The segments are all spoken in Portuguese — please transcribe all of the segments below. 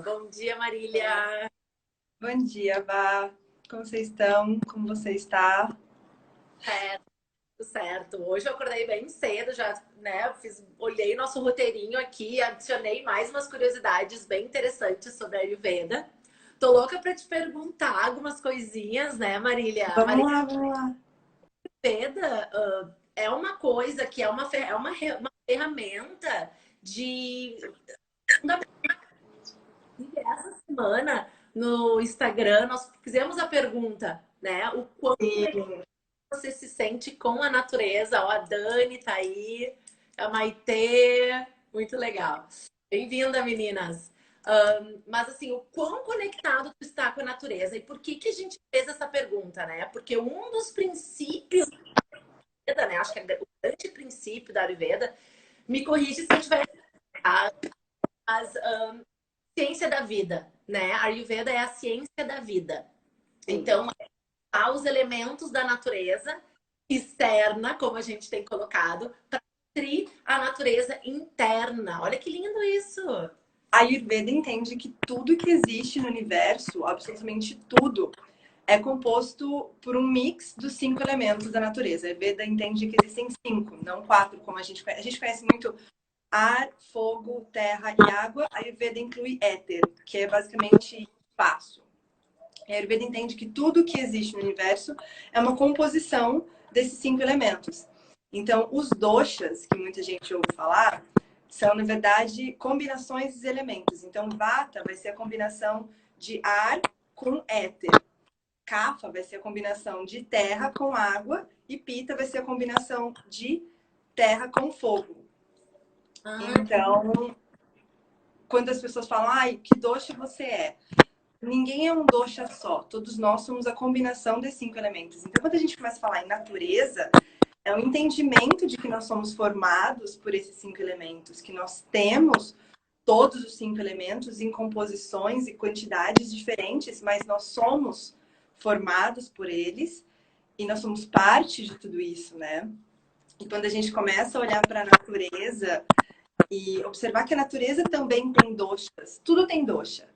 Bom dia, Marília. Bom dia, Vá. Como vocês estão? Como você está? Certo, certo. Hoje eu acordei bem cedo, já, né? Olhei nosso roteirinho aqui, adicionei mais umas curiosidades bem interessantes sobre a Ayurveda. Tô louca para te perguntar algumas coisinhas, né, Marília? Vamos Marília, lá, vamos lá. Ayurveda é uma coisa que é uma ferramenta de essa semana no Instagram nós fizemos a pergunta, né? O quão Sim. você se sente com a natureza? Ó, a Dani tá aí, a Maitê, muito legal. Bem-vinda, meninas. Mas assim, o quão conectado tu está com a natureza? E por que que a gente fez essa pergunta, né? Porque um dos princípios da Ayurveda, né? Acho que é o grande princípio da Ayurveda, me corrige se eu estiver errado, mas ciência da vida, né? A Ayurveda é a ciência da vida. Sim. Então, há os elementos da natureza externa, como a gente tem colocado, para nutrir a natureza interna. Olha que lindo isso! A Ayurveda entende que tudo que existe no universo, absolutamente tudo, é composto por um mix dos 5 elementos da natureza. A Ayurveda entende que existem 5, não 4, como a gente conhece. A gente conhece muito ar, fogo, terra e água. A Ayurveda inclui éter, que é basicamente espaço. A Ayurveda entende que tudo que existe no universo é uma composição desses 5 elementos. Então, os doshas, que muita gente ouve falar, são, na verdade, combinações dos elementos. Então, vata vai ser a combinação de ar com éter. Kapha vai ser a combinação de terra com água. E Pitta vai ser a combinação de terra com fogo. Ah, Então, quando as pessoas falam, ai, que dosha você é? Ninguém é um dosha só. Todos nós somos a combinação desses 5 elementos. Então, quando a gente começa a falar em natureza, é o entendimento de que nós somos formados por esses 5 elementos, que nós temos todos os 5 elementos em composições e quantidades diferentes, mas nós somos formados por eles e nós somos parte de tudo isso, né? E quando a gente começa a olhar para a natureza e observar que a natureza também tem doshas, tudo tem dosha.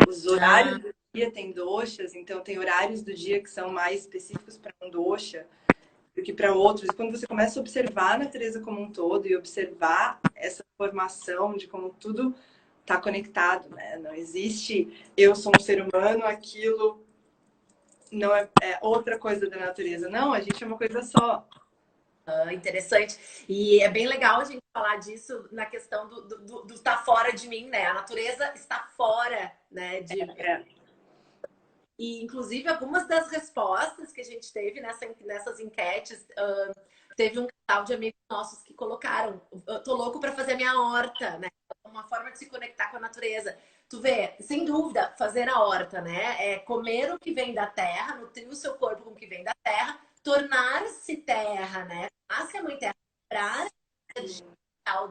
Os ah, horários do dia têm doshas, então tem horários do dia que são mais específicos para um dosha do que para outros. E quando você começa a observar a natureza como um todo e observar essa formação de como tudo está conectado, né? Não existe eu sou um ser humano, aquilo não é outra coisa da natureza. Não, a gente é uma coisa só. interessante. E é bem legal a gente falar disso na questão do estar fora de mim, né? A natureza está fora, né? É. E, inclusive, algumas das respostas que a gente teve nessas enquetes, teve um casal de amigos nossos que colocaram: eu tô louco para fazer a minha horta, né? Uma forma de se conectar com a natureza. Tu vê, sem dúvida, fazer a horta, né? É comer o que vem da terra, nutrir o seu corpo com o que vem da terra, tornar-se terra, né? Tornar-se a mãe terra, para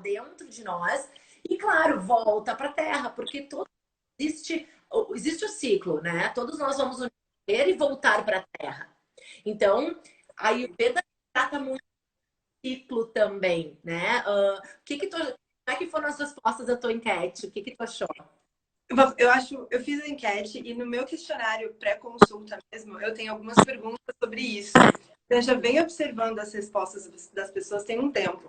dentro de nós e, claro, volta para a terra, porque todo existe, existe o ciclo, né? Todos nós vamos unir e voltar para a terra. Então, a Ayurveda trata muito ciclo também, né? Como é que foram as respostas da tua enquete? O que tu achou? Eu fiz a enquete e no meu questionário pré-consulta mesmo, eu tenho algumas perguntas sobre isso. Eu já venho observando as respostas das pessoas tem um tempo.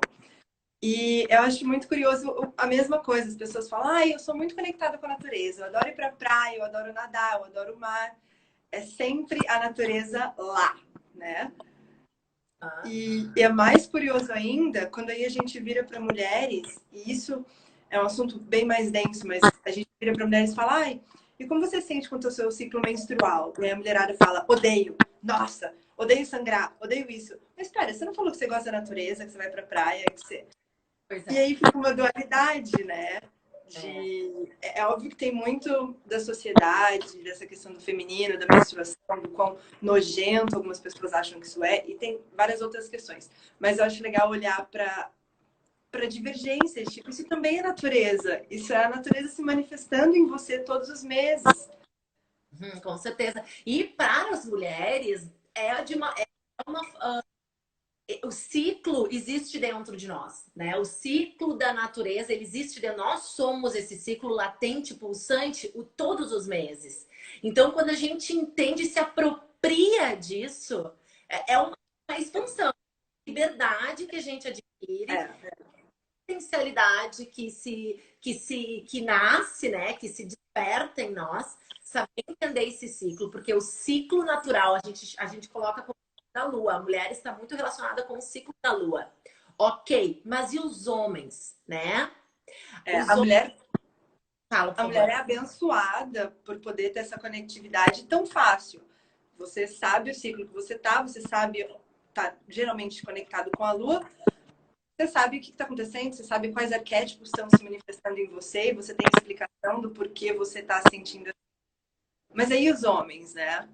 E eu acho muito curioso a mesma coisa. As pessoas falam, eu sou muito conectada com a natureza. Eu adoro ir pra praia, eu adoro nadar, eu adoro o mar. É sempre a natureza lá, né? Ah, E é mais curioso ainda quando aí a gente vira para mulheres, e isso é um assunto bem mais denso, mas a gente vira para mulheres e fala, e como você sente quanto ao seu ciclo menstrual? E aí a mulherada fala, odeio, nossa, odeio sangrar, odeio isso. Mas espera, você não falou que você gosta da natureza, que você vai pra praia, que você pois e é. aí fica uma dualidade, né? É. É óbvio que tem muito da sociedade, dessa questão do feminino, da menstruação, do quão nojento algumas pessoas acham que isso é, e tem várias outras questões. Mas eu acho legal olhar para divergências, tipo, isso também é natureza. Isso é a natureza se manifestando em você todos os meses. Com certeza. E para as mulheres, é uma o ciclo existe dentro de nós, né? O ciclo da natureza, ele existe dentro. Nós somos esse ciclo latente, pulsante, todos os meses. Então, quando a gente entende e se apropria disso, é uma expansão, liberdade que a gente adquire, É, potencialidade que nasce, né? Que se desperta em nós, saber entender esse ciclo, porque o ciclo natural a gente coloca como da lua. A mulher está muito relacionada com o ciclo da lua. Ok, mas e os homens, né? Os a homens. mulher, Fala, por a mulher favor. é abençoada por poder ter essa conectividade tão fácil. Você sabe o ciclo que você sabe, tá geralmente conectado com a lua, você sabe o que está acontecendo, você sabe quais arquétipos estão se manifestando em você, e você tem explicação do porquê você está sentindo. Mas aí os homens, né?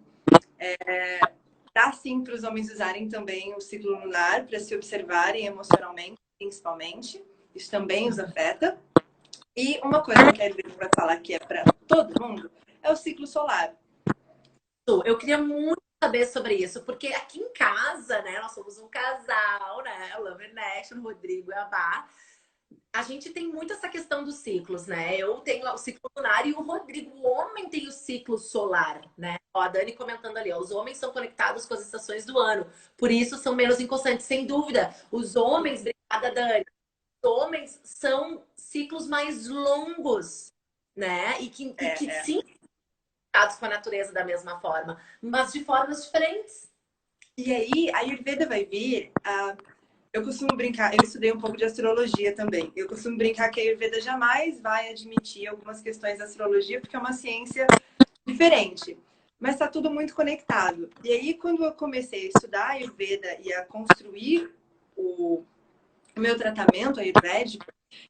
Dá sim para os homens usarem também o ciclo lunar para se observarem emocionalmente, principalmente. Isso também os afeta. E uma coisa que a Ayurveda vai falar que é para todo mundo é o ciclo solar. Eu queria muito saber sobre isso, porque aqui em casa, né, nós somos um casal, né, Love and Action, Rodrigo e a Bá. A gente tem muito essa questão dos ciclos, né? Eu tenho o ciclo lunar e o Rodrigo, o homem, tem o ciclo solar, né? Ó, a Dani comentando ali, ó, os homens são conectados com as estações do ano, por isso são menos inconstantes, sem dúvida. Os homens, obrigada, Dani, os homens são ciclos mais longos, né? E que É. sim, conectados com a natureza da mesma forma, mas de formas diferentes. E aí, a Ayurveda vai vir. Eu costumo brincar, eu estudei um pouco de astrologia também. Eu costumo brincar que a Ayurveda jamais vai admitir algumas questões da astrologia, porque é uma ciência diferente. Mas está tudo muito conectado. E aí, quando eu comecei a estudar a Ayurveda e a construir o meu tratamento ayurvédico,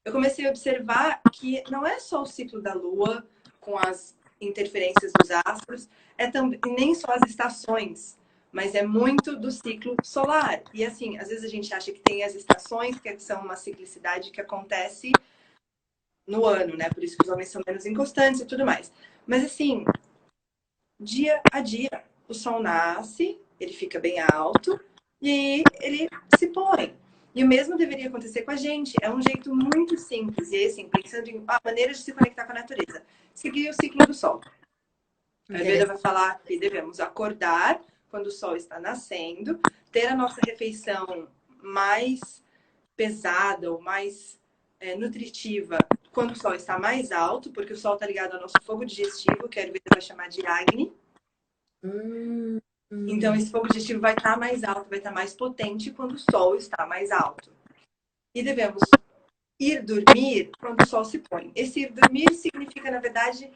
eu comecei a observar que não é só o ciclo da lua com as interferências dos astros, é também nem só as estações, mas é muito do ciclo solar. E assim, às vezes a gente acha que tem as estações, que são uma ciclicidade que acontece no ano, né? Por isso que os homens são menos inconstantes e tudo mais. Mas assim, dia a dia, o sol nasce, ele fica bem alto e ele se põe. E o mesmo deveria acontecer com a gente. É um jeito muito simples. E aí, assim, pensando em maneiras de se conectar com a natureza. Seguir o ciclo do sol. A Ayurveda vai falar que devemos acordar quando o sol está nascendo, ter a nossa refeição mais pesada ou mais nutritiva quando o sol está mais alto, porque o sol está ligado ao nosso fogo digestivo, que a Ayurveda vai chamar de Agni. Hum, Então, hum. esse fogo digestivo vai estar mais alto, vai estar mais potente quando o sol está mais alto. E devemos ir dormir quando o sol se põe. Esse ir dormir significa, na verdade,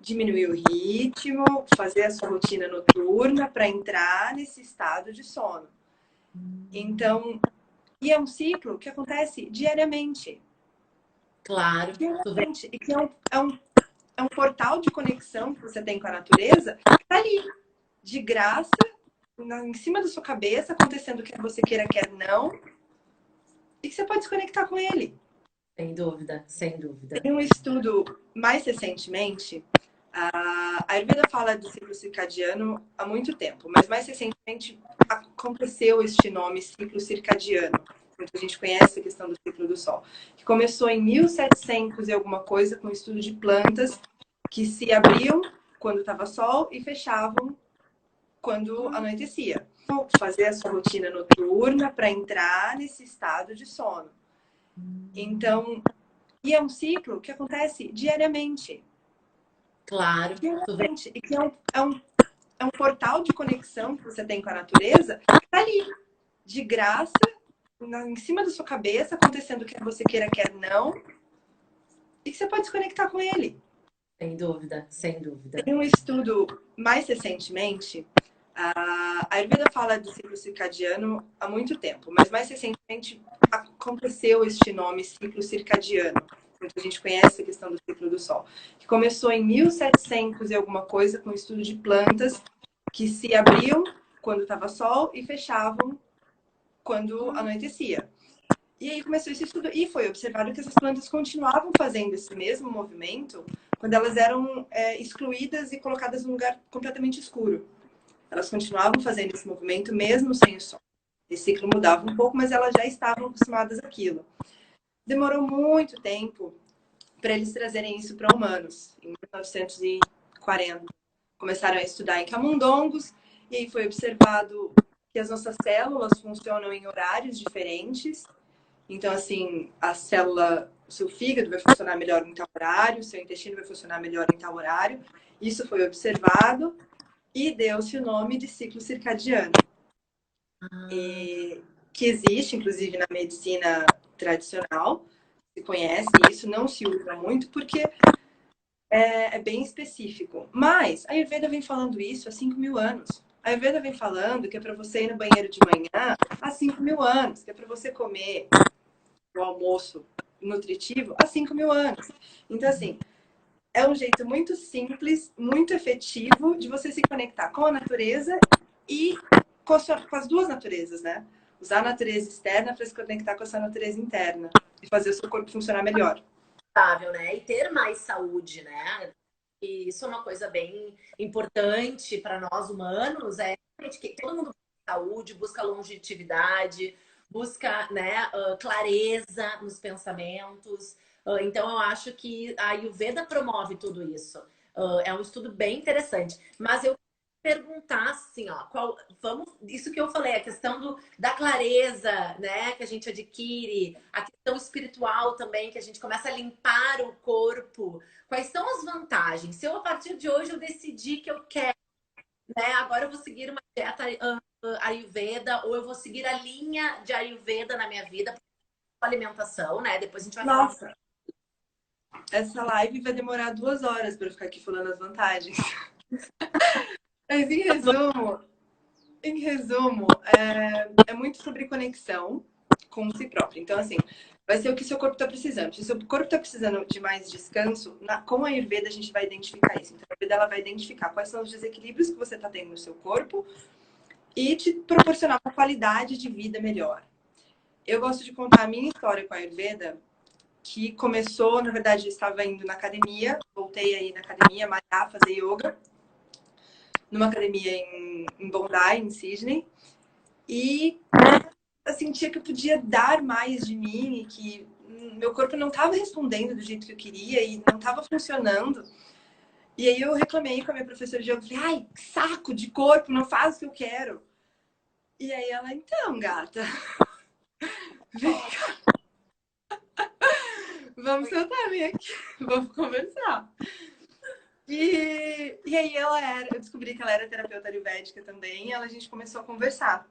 diminuir o ritmo, fazer a sua rotina noturna para entrar nesse estado de sono. Então, e é um ciclo que acontece diariamente. Claro, tu vê. Diariamente. E que é um portal de conexão que você tem com a natureza que está ali, de graça, em cima da sua cabeça, acontecendo quer você queira, quer não, e que você pode se conectar com ele. Sem dúvida, sem dúvida. Tem um estudo mais recentemente, a Ayurveda fala do ciclo circadiano há muito tempo, mas mais recentemente aconteceu este nome, ciclo circadiano. Muita gente conhece a questão do ciclo do sol, que começou em 1700 e alguma coisa, com o estudo de plantas que se abriam quando estava sol e fechavam quando anoitecia. Fazer a sua rotina noturna para entrar nesse estado de sono. Então, e é um ciclo que acontece diariamente. Claro, tu vê. Diariamente. E que é um portal de conexão que você tem com a natureza que está ali, de graça, em cima da sua cabeça, acontecendo quer você queira, quer não, e que você pode se conectar com ele. Sem dúvida, sem dúvida. Tem um estudo mais recentemente, a Ayurveda fala do ciclo circadiano há muito tempo, mas mais recentemente aconteceu este nome, ciclo circadiano. Muita gente conhece a questão do ciclo do sol, que começou em 1700 e alguma coisa, com o estudo de plantas que se abriam quando estava sol e fechavam quando anoitecia. E aí começou esse estudo e foi observado que essas plantas continuavam fazendo esse mesmo movimento quando elas eram excluídas e colocadas num lugar completamente escuro. Elas continuavam fazendo esse movimento mesmo sem o sol. Esse ciclo mudava um pouco, mas elas já estavam acostumadas àquilo. Demorou muito tempo para eles trazerem isso para humanos, em 1940. Começaram a estudar em camundongos, e aí foi observado que as nossas células funcionam em horários diferentes. Então, assim, a célula, o seu fígado vai funcionar melhor em tal horário, o seu intestino vai funcionar melhor em tal horário. Isso foi observado e deu-se o nome de ciclo circadiano. Que existe, inclusive, na medicina tradicional. Se conhece isso, não se usa muito, porque é bem específico. Mas a Ayurveda vem falando isso há 5.000 anos. A Ayurveda vem falando que é para você ir no banheiro de manhã há 5.000 anos, que é para você comer o almoço nutritivo há 5.000 anos. Então, assim, é um jeito muito simples, muito efetivo de você se conectar com a natureza e com as duas naturezas, né? Usar a natureza externa para se conectar com a sua natureza interna e fazer o seu corpo funcionar melhor. Né? E ter mais saúde, né? E isso é uma coisa bem importante para nós humanos, é que todo mundo busca saúde, busca longevidade, busca, né, clareza nos pensamentos. Então eu acho que a Ayurveda promove tudo isso. É um estudo bem interessante. Mas eu perguntar assim, ó, isso que eu falei, a questão da clareza, né, que a gente adquire, a questão espiritual também, que a gente começa a limpar o corpo. Quais são as vantagens? Se eu, a partir de hoje, eu decidir que eu quero, né, agora eu vou seguir uma dieta Ayurveda, ou eu vou seguir a linha de Ayurveda na minha vida, alimentação, né? Depois a gente vai falar. Nossa, essa live vai demorar 2 horas para ficar aqui falando as vantagens. Mas em resumo, é muito sobre conexão com si próprio. Então, assim, vai ser o que seu corpo está precisando. Se o seu corpo está precisando de mais descanso, com a Ayurveda a gente vai identificar isso. Então, a Ayurveda ela vai identificar quais são os desequilíbrios que você está tendo no seu corpo e te proporcionar uma qualidade de vida melhor. Eu gosto de contar a minha história com a Ayurveda, que começou, na verdade, eu estava indo na academia, voltei aí na academia, malhar, fazer yoga, numa academia em Bondi, em Sydney, e eu sentia que eu podia dar mais de mim e que meu corpo não estava respondendo do jeito que eu queria e não estava funcionando. E aí eu reclamei com a minha professora de yoga, falei, ai, que saco de corpo, não faz o que eu quero. E aí ela, então, gata, vem cá. Vamos sentar, vem aqui, vamos conversar. E aí eu descobri que ela era terapeuta ayurvédica também, e a gente começou a conversar.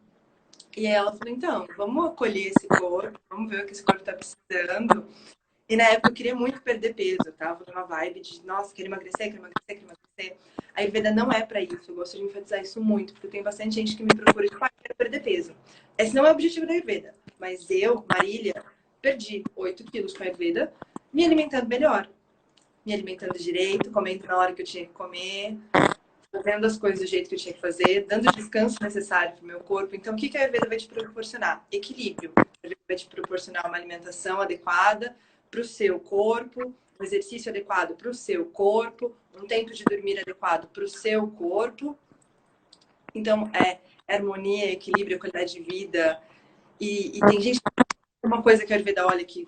E aí ela falou, então, vamos acolher esse corpo, vamos ver o que esse corpo tá precisando. E na época eu queria muito perder peso, eu tava numa vibe de, nossa, quero emagrecer, quero emagrecer, quero emagrecer. A Ayurveda não é pra isso, eu gosto de enfatizar isso muito, porque tem bastante gente que me procura e fala, quero perder peso. Esse não é o objetivo da Ayurveda, mas eu, Marília, perdi 8 quilos com a Ayurveda, me alimentando melhor. Me alimentando direito, comendo na hora que eu tinha que comer, fazendo as coisas do jeito que eu tinha que fazer, dando o descanso necessário para o meu corpo. Então, o que a Ayurveda vai te proporcionar? Equilíbrio. A Ayurveda vai te proporcionar uma alimentação adequada para o seu corpo, um exercício adequado para o seu corpo, um tempo de dormir adequado para o seu corpo. Então, harmonia, equilíbrio, qualidade de vida. E tem gente, uma coisa que a Ayurveda olha que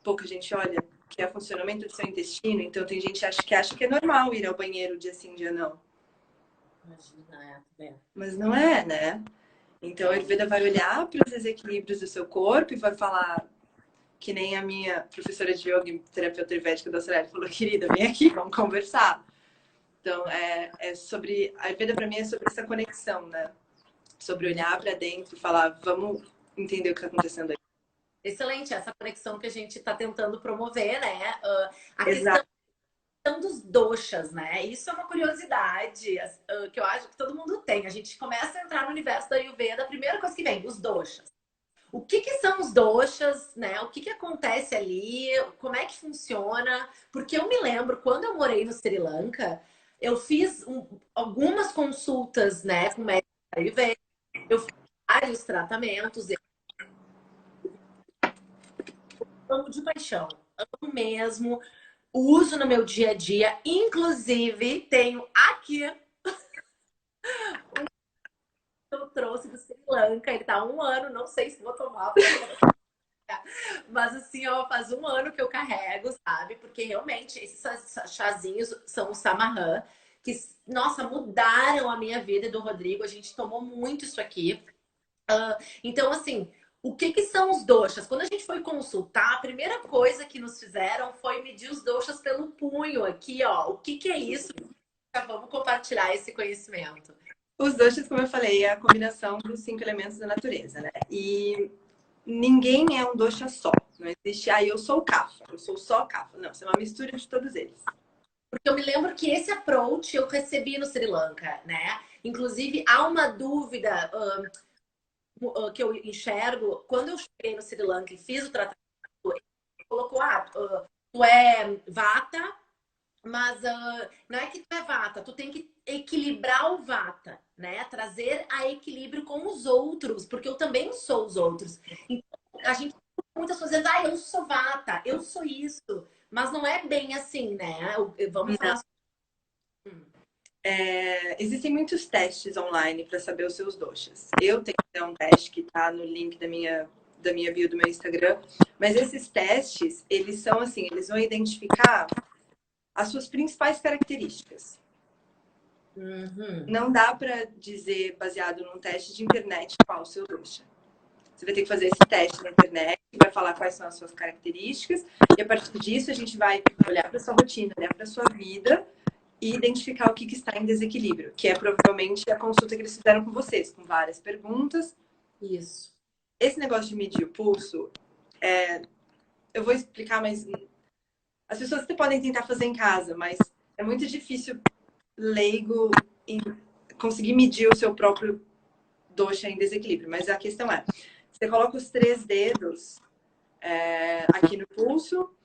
pouca gente olha, que é o funcionamento do seu intestino. Então, tem gente que acha que é normal ir ao banheiro dia sim, dia não. Imagina, Mas não é, né? Então, a Ayurveda vai olhar para os desequilíbrios do seu corpo e vai falar, que nem a minha professora de yoga e terapeuta ayurvédica da Austrália falou, querida, vem aqui, vamos conversar. Então, sobre... A Ayurveda, para mim, é sobre essa conexão, né? Sobre olhar para dentro e falar, vamos entender o que está acontecendo aí. Excelente, essa conexão que a gente está tentando promover, né? A Exato. questão dos doshas, né? Isso é uma curiosidade que eu acho que todo mundo tem. A gente começa a entrar no universo da Ayurveda, a primeira coisa que vem, os doshas. O que são os doshas, né? O que acontece ali? Como é que funciona? Porque eu me lembro, quando eu morei no Sri Lanka, eu fiz algumas consultas, né, com médico Ayurveda. Eu fiz vários tratamentos. Amo de paixão, amo mesmo, uso no meu dia a dia, inclusive tenho aqui eu trouxe do Sri Lanka. Ele tá há um ano, não sei se vou tomar. Mas assim, ó, faz um ano que eu carrego, sabe? Porque realmente esses chazinhos são o Samarran, que, nossa, mudaram a minha vida e do Rodrigo. A gente tomou muito isso aqui. Então, assim, o que que são os doshas? Quando a gente foi consultar, a primeira coisa que nos fizeram foi medir os doshas pelo punho aqui, ó. O que que é isso? Já vamos compartilhar esse conhecimento. Os doshas, como eu falei, é a combinação dos 5 elementos da natureza, né? E ninguém é um dosha só. Não existe, eu sou o Kapha, eu sou só Kapha. Não, isso é uma mistura de todos eles. Porque eu me lembro que esse approach eu recebi no Sri Lanka, né? Inclusive, há uma dúvida que eu enxergo. Quando eu cheguei no Sri Lanka e fiz o tratamento, ele colocou, tu é vata, mas não é que tu é vata, tu tem que equilibrar o vata, né? Trazer a equilíbrio com os outros, porque eu também sou os outros. Então, a gente muitas pessoas dizendo, eu sou vata, eu sou isso. Mas não é bem assim, né? Vamos falar. Existem muitos testes online para saber os seus doshas. Eu tenho até um teste que está no link da minha bio do meu Instagram. Mas esses testes, eles são assim, eles vão identificar as suas principais características. Uhum. Não dá para dizer, baseado num teste de internet, qual o seu dosha. Você vai ter que fazer esse teste na internet, vai falar quais são as suas características, e a partir disso a gente vai olhar para sua rotina, olhar para sua vida e identificar o que está em desequilíbrio, que é provavelmente a consulta que eles fizeram com vocês, com várias perguntas. Isso. Esse negócio de medir o pulso, eu vou explicar, mas as pessoas até podem tentar fazer em casa, mas é muito difícil leigo em conseguir medir o seu próprio dosha em desequilíbrio. Mas a questão é, você coloca os 3 dedos aqui no pulso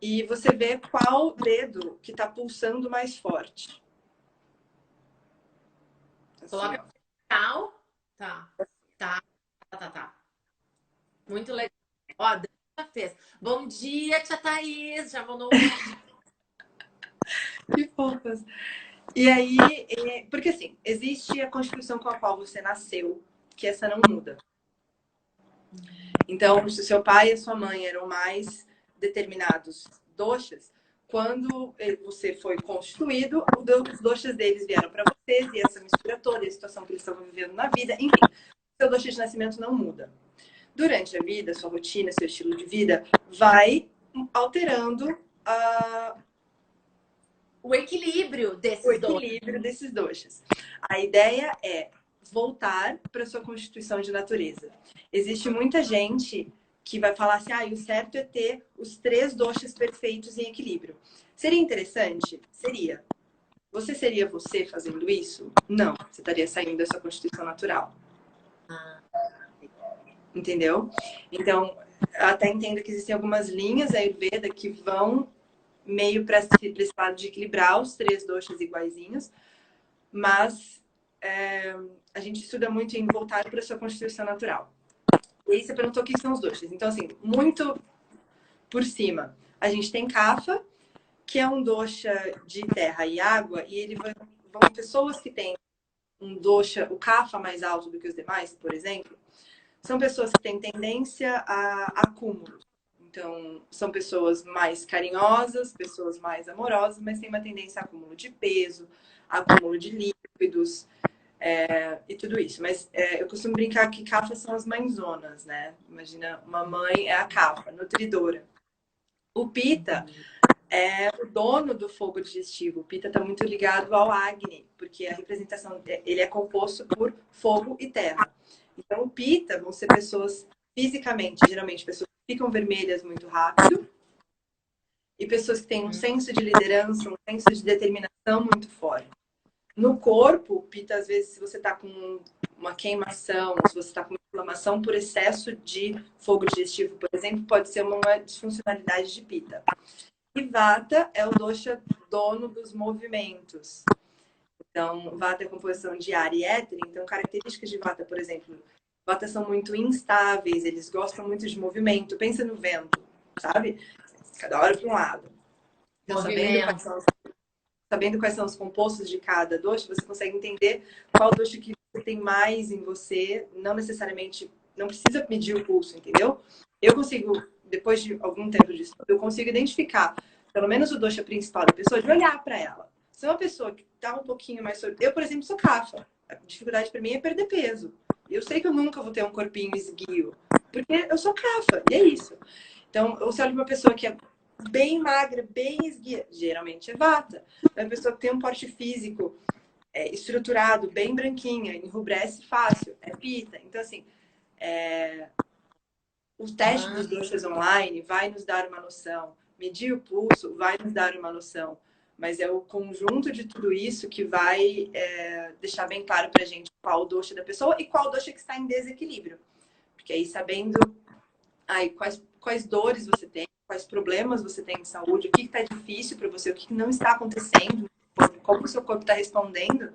e você vê qual dedo que está pulsando mais forte. Assim, Coloca tal. Tá. Tá. Tá. Muito legal. Ó, a Dani já fez. Bom dia, tia Thaís. Já mandou um vídeo. que fofas. E aí, porque assim, existe a constituição com a qual você nasceu, que essa não muda. Então, se o seu pai e a sua mãe eram mais determinados doshas, quando você foi constituído, os doshas deles vieram para vocês, e essa mistura toda, a situação que eles estavam vivendo na vida, enfim, seu dosha de nascimento não muda. Durante a vida, sua rotina, seu estilo de vida vai alterando O equilíbrio desses doshas. A ideia é voltar para sua constituição de natureza. Existe muita gente que vai falar assim, o certo é ter os 3 doshas perfeitos em equilíbrio. Seria interessante? Seria. Você seria você fazendo isso? Não. Você estaria saindo da sua constituição natural. Entendeu? Então, eu até entendo que existem algumas linhas Ayurveda que vão meio para esse lado de equilibrar os 3 doshas iguaizinhos, mas a gente estuda muito em voltar para a sua constituição natural. E aí você perguntou o que são os doshas. Então, assim, muito por cima. A gente tem Kapha, que é um dosha de terra e água, e ele vão pessoas que têm um dosha, o Kapha mais alto do que os demais, por exemplo, são pessoas que têm tendência a acúmulo. Então, são pessoas mais carinhosas, pessoas mais amorosas, mas têm uma tendência a acúmulo de peso, acúmulo de líquidos e tudo isso. Mas eu costumo brincar que Kapha são as mãezonas, né? Imagina, uma mãe é a Kapha, nutridora. O Pitta é o dono do fogo digestivo. O Pitta está muito ligado ao Agni, porque a representação ele é composto por fogo e terra. Então, o Pitta vão ser pessoas fisicamente, geralmente pessoas que ficam vermelhas muito rápido e pessoas que têm um senso de liderança, um senso de determinação muito forte. No corpo, o Pitta, às vezes, se você está com uma queimação, se você está com uma inflamação por excesso de fogo digestivo, por exemplo, pode ser uma disfuncionalidade de Pitta. E Vata é o dosha dono dos movimentos. Então, Vata é a composição de ar e éter. Então, características de Vata, por exemplo, Vata são muito instáveis, eles gostam muito de movimento. Pensa no vento, sabe? Cada hora para um lado. Então, sabendo quais são os compostos de cada dosha, você consegue entender qual dosha que você tem mais em você, não necessariamente, não precisa medir o pulso, entendeu? Eu consigo, depois de algum tempo disso, eu consigo identificar, pelo menos o dosha principal da pessoa, de olhar para ela. Se é uma pessoa que tá um pouquinho mais... Eu, por exemplo, sou cafa. A dificuldade para mim é perder peso. Eu sei que eu nunca vou ter um corpinho esguio, porque eu sou cafa, e é isso. Então, você olha uma pessoa que é bem magra, bem esguia, geralmente é vata. É uma pessoa que tem um porte físico estruturado, bem branquinha, enrubrece fácil, é pita. Então, assim, o teste dos doshas online vai nos dar uma noção. Medir o pulso vai nos dar uma noção. Mas é o conjunto de tudo isso que vai deixar bem claro pra gente qual dosha da pessoa e qual dosha que está em desequilíbrio. Porque aí, sabendo quais dores você tem, quais problemas você tem de saúde, o que está difícil para você, o que não está acontecendo, como o seu corpo está respondendo,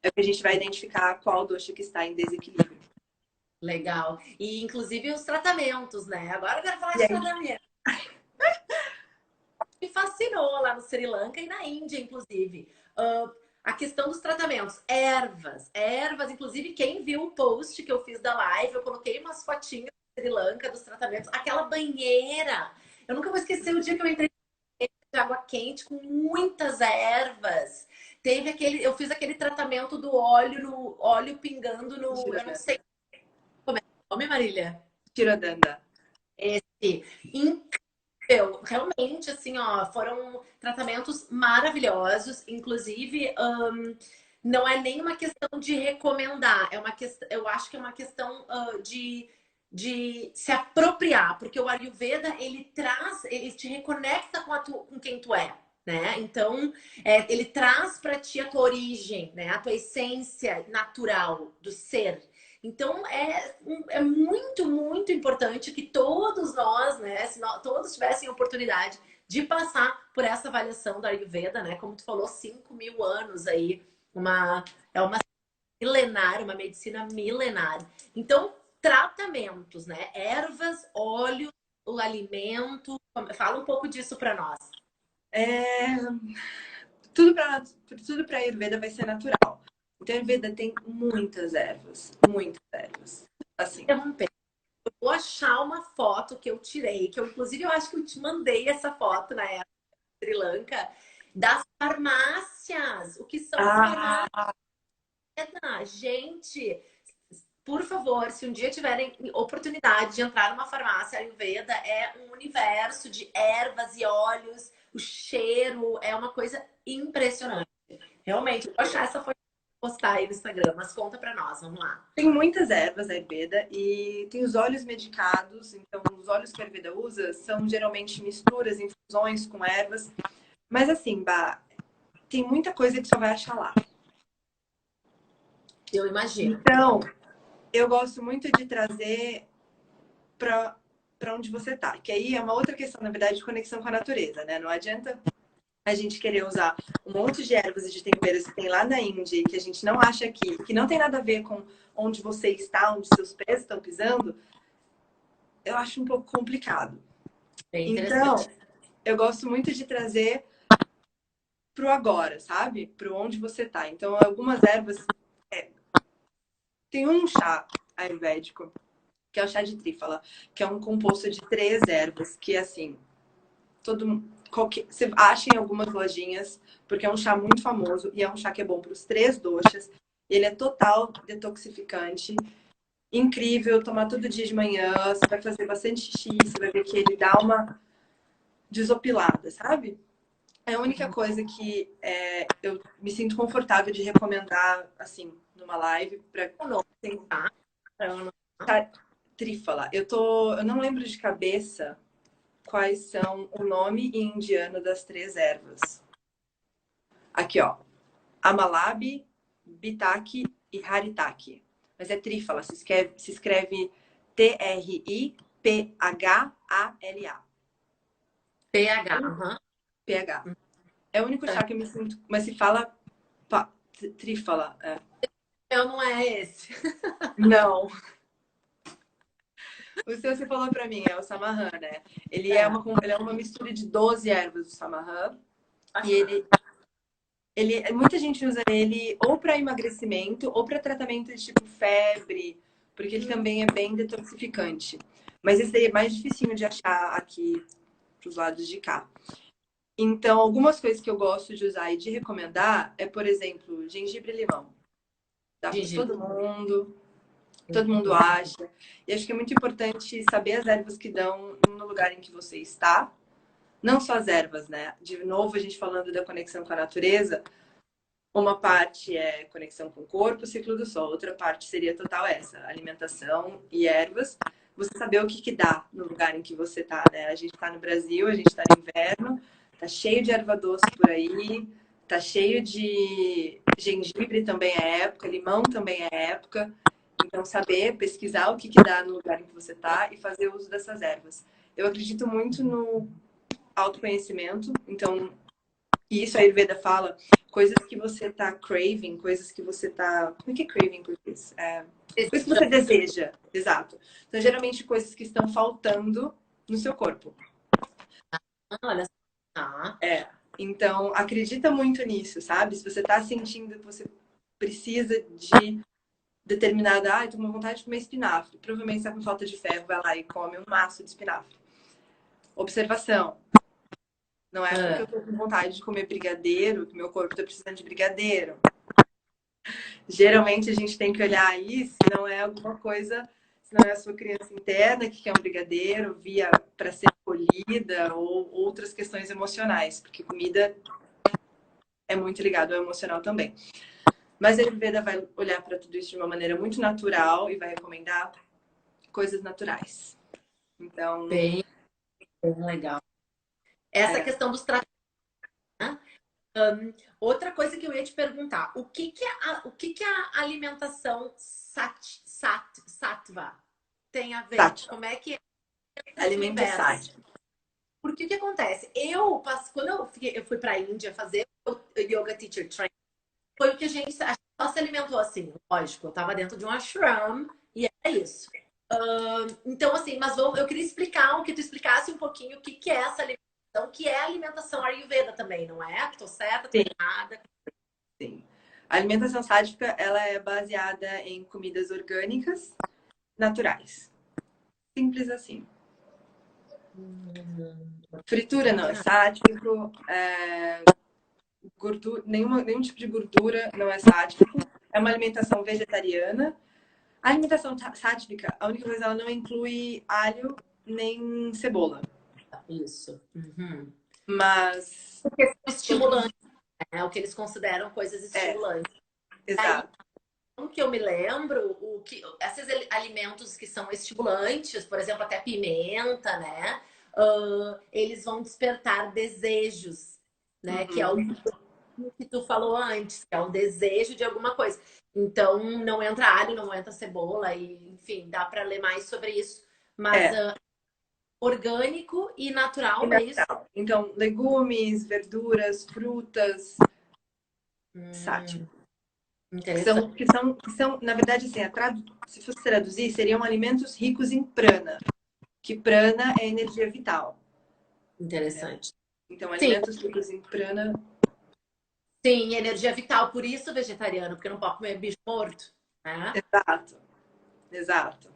é que a gente vai identificar qual dosha que está em desequilíbrio. Legal. E, inclusive, os tratamentos, né? Agora eu quero falar E de aí, tratamento. Me fascinou lá no Sri Lanka e na Índia, inclusive. A questão dos tratamentos. Ervas. Inclusive, quem viu o post que eu fiz da live, eu coloquei umas fotinhas do Sri Lanka, dos tratamentos. Aquela banheira. Eu nunca vou esquecer o dia que eu entrei de água quente com muitas ervas. Eu fiz aquele tratamento do óleo, no óleo pingando no, eu não sei como é o nome, Marília. Tiradanda. Esse. Realmente, assim, ó, foram tratamentos maravilhosos. Inclusive, não é nem uma questão de recomendar, é uma questão, eu acho que é uma questão de se apropriar, porque o Ayurveda ele te reconecta com quem tu é. Né? Então, ele traz para ti a tua origem, né? A tua essência natural do ser. Então, é muito, muito importante que todos nós, né, se nós, todos tivessem a oportunidade de passar por essa avaliação da Ayurveda, né? Como tu falou, 5.000 anos aí, é uma milenar, uma medicina milenar. Então, tratamentos, né? Ervas, óleo, o alimento. Fala um pouco disso para nós. Tudo para Ayurveda vai ser natural. Então, a Ayurveda tem muitas ervas. Muitas ervas. Assim. Eu vou achar uma foto que eu tirei, que eu, inclusive, eu acho que eu te mandei essa foto na época de Sri Lanka, das farmácias. O que são as farmácias? Gente, por favor, se um dia tiverem oportunidade de entrar numa farmácia Ayurveda, é um universo de ervas e óleos, o cheiro é uma coisa impressionante. Realmente, vou achar essa foto e postar aí no Instagram, mas conta pra nós, vamos lá. Tem muitas ervas na Ayurveda e tem os óleos medicados. Então, os óleos que a Ayurveda usa são geralmente misturas, infusões com ervas. Mas assim, Bah, tem muita coisa que só vai achar lá. Eu imagino. Então, eu gosto muito de trazer para onde você tá. Que aí é uma outra questão, na verdade, de conexão com a natureza, né? Não adianta a gente querer usar um monte de ervas e de temperos que tem lá na Índia e que a gente não acha aqui, que não tem nada a ver com onde você está, onde seus pés estão pisando, eu acho um pouco complicado. Bem Então, interessante. eu gosto muito de trazer pro agora, sabe? Pro onde você tá. Então, algumas ervas... Tem um chá ayurvédico, que é o chá de trífala, que é um composto de 3 ervas, que assim, você acha em algumas lojinhas, porque é um chá muito famoso e é um chá que é bom para os 3 doshas. Ele é total detoxificante, incrível, tomar todo dia de manhã, você vai fazer bastante xixi, você vai ver que ele dá uma desopilada, sabe? É a única coisa que eu me sinto confortável de recomendar, assim, numa live para Tá? trífala. Eu não lembro de cabeça quais são o nome em indiano das 3 ervas. Aqui, ó. Amalabi, Bitaki e Haritaki. Mas é trífala, se escreve T-R-I-P-H-A-L-A. pH. Uhum. PH. É o único chá que eu me sinto. Mas se fala trífala. Eu não é esse. Não. O seu você falou pra mim, é o samarran, né? Ele é uma mistura de 12 ervas do samarran. E ele Muita gente usa ele ou para emagrecimento ou para tratamento de tipo febre, porque ele também é bem detoxificante. Mas esse daí é mais difícil de achar aqui pros lados de cá. Então, algumas coisas que eu gosto de usar e de recomendar é, por exemplo, gengibre e limão. Dá para Gengibre. todo mundo acha. E acho que é muito importante saber as ervas que dão no lugar em que você está. Não só as ervas, né? De novo, a gente falando da conexão com a natureza, uma parte é conexão com o corpo, ciclo do sol. Outra parte seria total essa, alimentação e ervas. Você saber o que que dá no lugar em que você tá, né? A gente tá no Brasil, a gente tá no inverno, tá cheio de erva doce por aí, tá cheio de gengibre também é época, limão também é época. Então, saber, pesquisar o que que dá no lugar em que você tá e fazer uso dessas ervas. Eu acredito muito no autoconhecimento, então, e isso a Ayurveda fala, coisas que você tá craving, coisas que você tá. Como é que é craving em português? Coisas que você deseja, exato. Então, geralmente, coisas que estão faltando no seu corpo. Olha só. É. Então, acredita muito nisso, sabe? Se você tá sentindo que você precisa de determinada. Ai, tô com vontade de comer espinafre. Provavelmente você tá com falta de ferro, vai lá e come um maço de espinafre. Observação. Não é porque eu tô com vontade de comer brigadeiro que meu corpo tá precisando de brigadeiro. Geralmente a gente tem que olhar aí se não é alguma coisa, se não é a sua criança interna que quer um brigadeiro, via para ser acolhida ou outras questões emocionais, porque comida é muito ligado ao emocional também. Mas a Ayurveda vai olhar para tudo isso de uma maneira muito natural e vai recomendar coisas naturais. Então, Bem, bem legal. Essa é, questão dos tratamentos. Outra coisa que eu ia te perguntar, o que que a alimentação sattva tem a ver? sátiva, Como é que é esse alimento universo? sátivo. Porque o que acontece? Quando eu fui para a Índia fazer o Yoga Teacher Training, foi o que a gente só se alimentou assim, lógico, eu estava dentro de um ashram e é isso. Então, assim, eu queria explicar, que tu explicasse um pouquinho o que que é essa alimentação, que é a alimentação Ayurveda também, não é? Tô certa, tô Sim, errada. sim. A alimentação sática, ela é baseada em comidas orgânicas, naturais. Simples assim. Fritura não é sático, gordura, nenhum tipo de gordura não é sático. É uma alimentação vegetariana. A alimentação sática, a única coisa, ela não inclui alho nem cebola. Isso. Uhum. Mas, Porque são todos, estimulantes, né? O que eles consideram coisas é, estimulantes. Aí, exato. o que eu me lembro, esses alimentos que são estimulantes, por exemplo, até pimenta, né? Eles vão despertar desejos, né? Que é o Uhum. que tu falou antes, que é o desejo de alguma coisa. Então, não entra alho, não entra cebola, e, enfim, dá para ler mais sobre isso. Mas É, orgânico e e natural, é isso? natural. Então, legumes, verduras, frutas, Hum, sático. interessante. Que são, na verdade, assim, se fosse traduzir, seriam alimentos ricos em prana, que prana é energia vital. Interessante. Então, Sim, alimentos ricos em prana, sim, energia vital, por isso vegetariano, porque não pode comer bicho morto, né? exato, exato.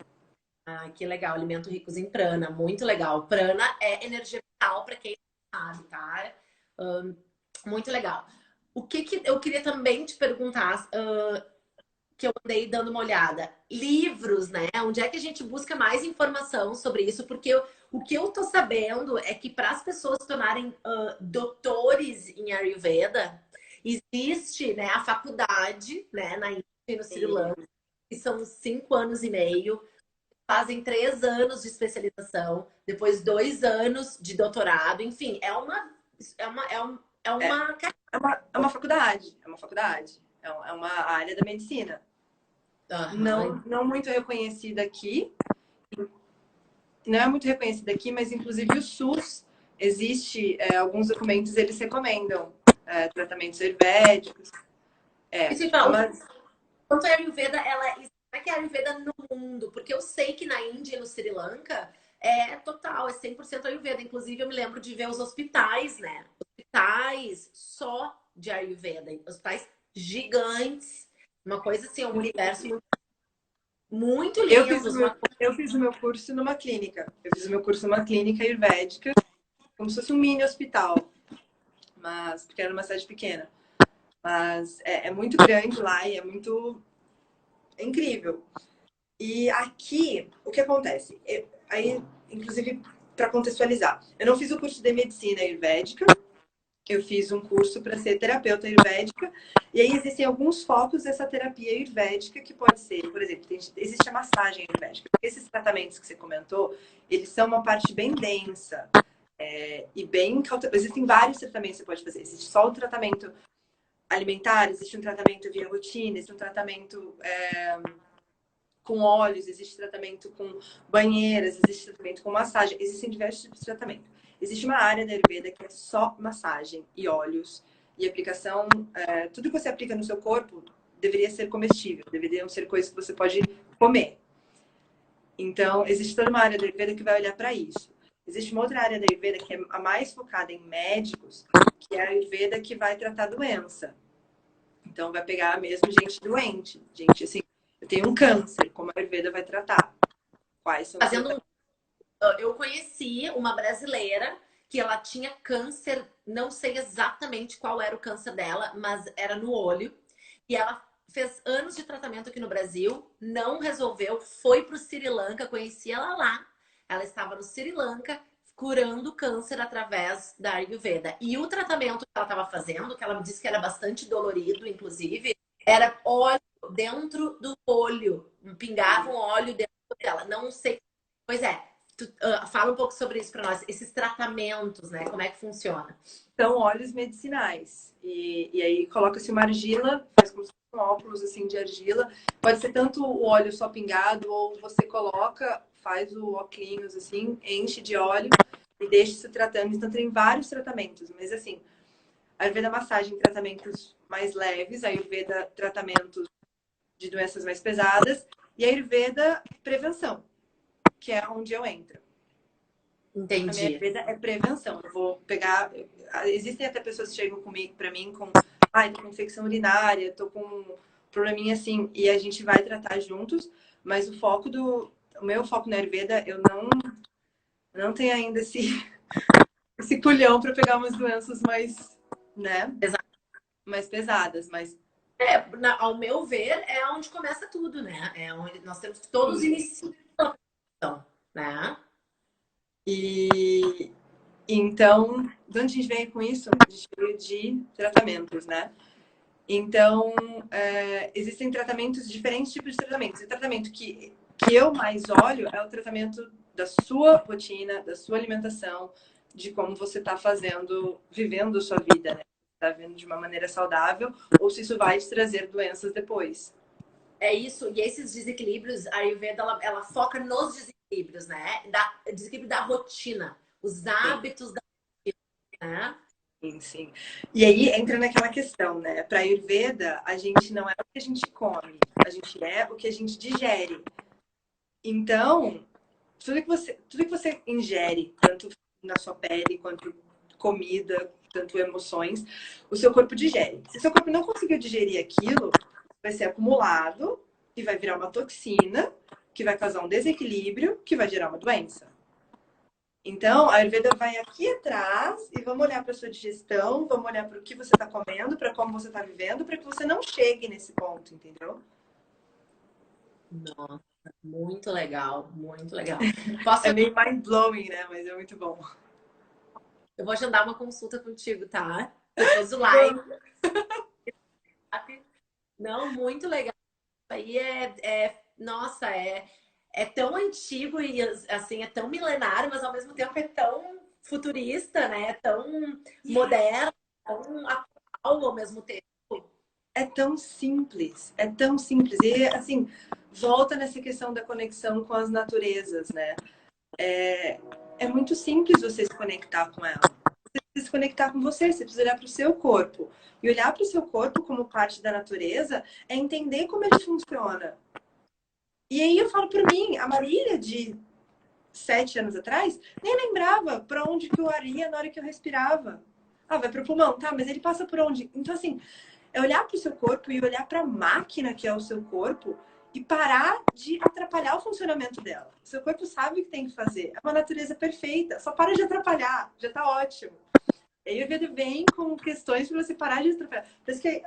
Ah, que legal, alimento ricos em prana, muito legal. Prana é energia vital para quem não sabe, tá? Ahn, muito legal. O que que eu queria também te perguntar, que eu andei dando uma olhada, livros, né? Onde é que a gente busca mais informação sobre isso? Porque o que eu tô sabendo é que para as pessoas se tornarem doutores em Ayurveda, existe, né, a faculdade, né, na Índia e no Sri E, Lanka, que são 5 anos e meio, fazem 3 anos de especialização, depois 2 anos de doutorado, enfim, é é, uma é uma faculdade, é uma faculdade, é uma área da medicina. Aham, Não muito reconhecida aqui, não é muito reconhecida aqui, mas inclusive o SUS existe, alguns documentos eles recomendam tratamentos ayurvédicos. E se É fala, uma, quanto a Ayurveda, como é que é a Ayurveda no mundo? Porque eu sei que na Índia e no Sri Lanka é total, é 100% Ayurveda. Inclusive, eu me lembro de ver os hospitais, né? Hospitais só de Ayurveda, hospitais gigantes, uma coisa assim, um universo muito, muito lindo. Eu fiz o meu curso numa clínica. Eu fiz o meu curso numa clínica ayurvédica, como se fosse um mini hospital, mas porque era uma cidade pequena. Mas é muito grande lá e é incrível. E aqui, o que acontece? Aí, inclusive, para contextualizar, eu não fiz o curso de medicina ayurvédica, eu fiz um curso para ser terapeuta ayurvédica, e aí existem alguns focos dessa terapia ayurvédica que pode ser, por exemplo, existe a massagem ayurvédica. Esses tratamentos que você comentou, eles são uma parte bem densa e bem cautelosa. Existem vários tratamentos que você pode fazer. Existe só o tratamento alimentar, existe um tratamento via rotina, existe um tratamento com óleos, existe tratamento com banheiras, existe tratamento com massagem, existem diversos tipos de tratamento. Existe uma área da Ayurveda que é só massagem e óleos e aplicação. Tudo que você aplica no seu corpo deveria ser comestível, deveriam ser coisas que você pode comer. Então, existe toda uma área da Ayurveda que vai olhar para isso. Existe uma outra área da Ayurveda que é a mais focada em médicos, que é a Ayurveda que vai tratar doença. Então, vai pegar mesmo gente doente, gente assim, eu tenho um câncer, como a Ayurveda vai tratar? Quais são os Fazendo eu conheci uma brasileira que ela tinha câncer, não sei exatamente qual era o câncer dela, mas era no olho. E ela fez anos de tratamento aqui no Brasil, não resolveu, foi para o Sri Lanka, conheci ela lá. Ela estava no Sri Lanka curando câncer através da Ayurveda. E o tratamento que ela estava fazendo, que ela me disse que era bastante dolorido, inclusive, era óleo dentro do olho. Pingava um óleo dentro dela. Não sei. Pois é, fala um pouco sobre isso para nós, esses tratamentos, né? Como é que funciona? São óleos medicinais. E aí coloca-se uma argila, faz como se fosse um óculos assim de argila. Pode ser tanto o óleo só pingado, ou você coloca, faz o óculos assim, enche de óleo e deixa se tratando. Então tem vários tratamentos, mas assim, a Ayurveda massagem, tratamentos mais leves, a Ayurveda tratamentos de doenças mais pesadas e a Ayurveda prevenção, que é onde eu entro. A minha Entendi. vida é prevenção. Eu vou pegar. Existem até pessoas que chegam comigo, pra mim, com. Ai, tô com infecção urinária, tô com um probleminha assim. E a gente vai tratar juntos, mas o meu foco na Ayurveda, eu não tenho ainda esse culhão pra pegar umas doenças mais, né? Exato. Mais pesadas, mas. Ao meu ver, é onde começa tudo, né? É onde nós temos todos os inicios da profissão, né? E então, de onde a gente vem com isso? A gente veio de tratamentos, né? Então, existem tratamentos, diferentes tipos de tratamentos. O tratamento que eu mais olho é o tratamento da sua rotina, da sua alimentação, de como você está vivendo a sua vida, né? Está vivendo de uma maneira saudável, ou se isso vai te trazer doenças depois. É isso, e esses desequilíbrios, a Ayurveda, ela foca nos desequilíbrios, né? Desequilíbrio da rotina, os Sim, hábitos da rotina, né? sim, sim. E aí entra naquela questão, né? Para Ayurveda, a gente não é o que a gente come, a gente é o que a gente digere. Então, tudo que você ingere, tanto na sua pele quanto comida, tanto emoções, o seu corpo digere. Se o seu corpo não conseguiu digerir aquilo, vai ser acumulado e vai virar uma toxina, que vai causar um desequilíbrio, que vai gerar uma doença. Então, a Ayurveda vai aqui atrás e vamos olhar para a sua digestão, vamos olhar para o que você está comendo, para como você está vivendo, para que você não chegue nesse ponto, entendeu? Nossa, muito legal, muito legal. É Posso, meio mind-blowing, né? Mas é muito bom. eu vou agendar uma consulta contigo, tá? Depois do live. Não, muito legal. Aí nossa, é tão antigo e assim, é tão milenário, mas ao mesmo tempo é tão futurista, né? É tão moderno, tão atual ao mesmo tempo. É tão simples, é tão simples. E, assim, volta nessa questão da conexão com as naturezas, né? É muito simples você se conectar com ela. Você precisa se conectar com você precisa olhar para o seu corpo. E olhar para o seu corpo como parte da natureza é entender como ele funciona. E aí eu falo por mim, a Marília de 7 anos atrás nem lembrava para onde que eu ar ia na hora que eu respirava. Ah, vai pro pulmão, tá, mas ele passa por onde? Então, assim, é olhar pro seu corpo e olhar pra máquina que é o seu corpo e parar de atrapalhar o funcionamento dela. O seu corpo sabe o que tem que fazer. É uma natureza perfeita. Só para de atrapalhar. Já tá ótimo. E aí o Ayurveda vem com questões para você parar de atrapalhar. Por isso que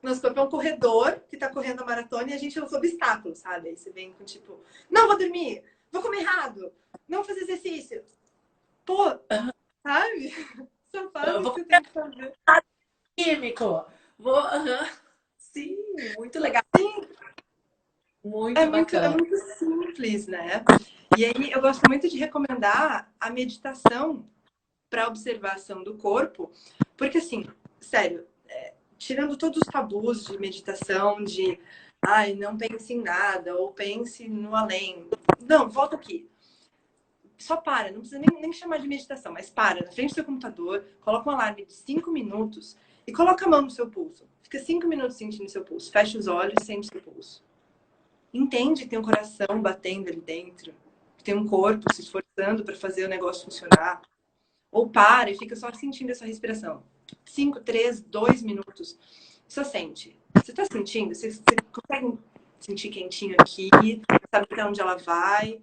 nosso corpo é um corredor que tá correndo a maratona e a gente é os obstáculos, sabe? Aí você vem com tipo, não vou dormir, vou comer errado, não vou fazer exercício. Pô, sabe? Só faz Eu o que vou você tem que fazer. químico. Vou. Sim, muito legal. É Muito muito, é bacana. muito simples, né? E aí eu gosto muito de recomendar a meditação para observação do corpo, porque assim, sério, tirando todos os tabus de meditação, de ai, não pense em nada, ou pense no além. Não, volta aqui. Só para, não precisa nem chamar de meditação, mas para na frente do seu computador, coloca um alarme de 5 minutos e coloca a mão no seu pulso. Fica 5 minutos sentindo seu pulso. Fecha os olhos e sente seu pulso. Entende que tem um coração batendo ali dentro, que tem um corpo se esforçando para fazer o negócio funcionar. Ou para e fica só sentindo essa respiração. 5, 3, 2 minutos. Só sente. Você está sentindo? Você consegue sentir quentinho aqui? Sabe para onde ela vai?